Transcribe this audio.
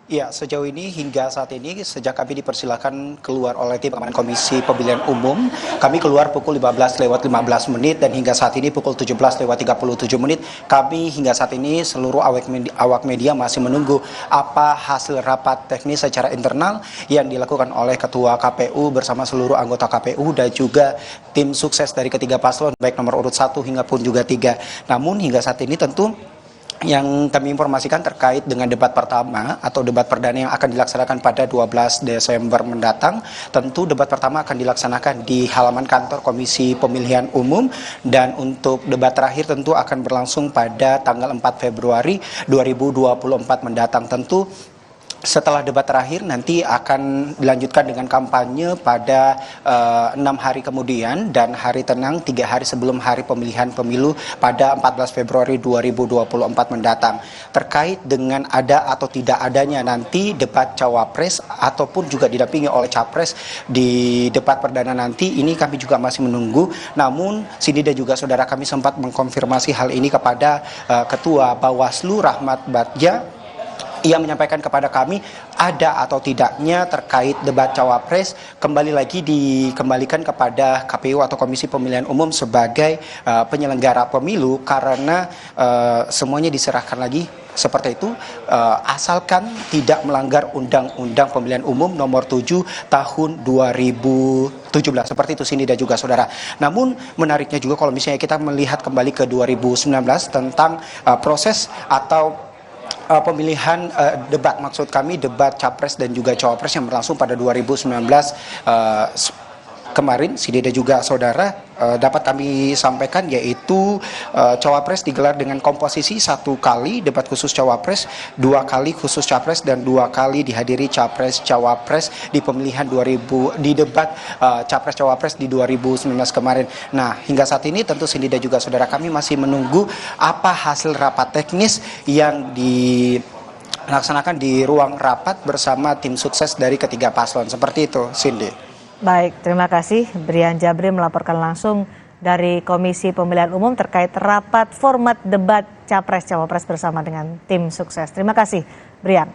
Ya, sejauh ini hingga saat ini sejak kami dipersilakan keluar oleh tim pengamanan Komisi Pemilihan Umum, kami keluar pukul 15 lewat 15 menit dan hingga saat ini pukul 17 lewat 37 menit, kami hingga saat ini seluruh awak media masih menunggu apa hasil rapat teknis secara internal yang dilakukan oleh Ketua KPU bersama seluruh anggota KPU dan juga tim sukses dari ketiga paslon baik nomor urut 1 hingga pun juga 3. Namun hingga saat ini tentu yang kami informasikan terkait dengan debat pertama atau debat perdana yang akan dilaksanakan pada 12 Desember mendatang. Tentu debat pertama akan dilaksanakan di halaman kantor Komisi Pemilihan Umum dan untuk debat terakhir tentu akan berlangsung pada tanggal 4 Februari 2024 mendatang. Tentu setelah debat terakhir nanti akan dilanjutkan dengan kampanye pada 6 hari kemudian dan hari tenang 3 hari sebelum hari pemilihan pemilu pada 14 Februari 2024 mendatang. Terkait dengan ada atau tidak adanya nanti debat cawapres ataupun juga didampingi oleh capres di debat perdana nanti, ini kami juga masih menunggu. Namun Cindy dan juga saudara kami sempat mengkonfirmasi hal ini kepada Ketua Bawaslu Rahmat Bagja. Ia menyampaikan kepada kami ada atau tidaknya terkait debat cawapres kembali lagi dikembalikan kepada KPU atau Komisi Pemilihan Umum sebagai penyelenggara pemilu karena semuanya diserahkan lagi seperti itu asalkan tidak melanggar Undang-Undang Pemilihan Umum nomor 7 tahun 2017. Seperti itu Cindy dan juga saudara. Namun menariknya juga kalau misalnya kita melihat kembali ke 2019 tentang proses atau pemilihan debat, maksud kami debat capres dan juga cawapres yang berlangsung pada 2019 kemarin, Sidi dan juga saudara, dapat kami sampaikan yaitu cawapres digelar dengan komposisi 1 kali debat khusus cawapres, 2 kali khusus capres dan 2 kali dihadiri capres cawapres di pemilihan di debat capres cawapres di 2019 kemarin. Nah, hingga saat ini tentu Cindy dan juga saudara kami masih menunggu apa hasil rapat teknis yang dilaksanakan di ruang rapat bersama tim sukses dari ketiga paslon. Seperti itu, Cindy. Baik, terima kasih. Brian Jabri melaporkan langsung dari Komisi Pemilihan Umum terkait rapat format debat Capres-Cawapres bersama dengan tim sukses. Terima kasih, Brian.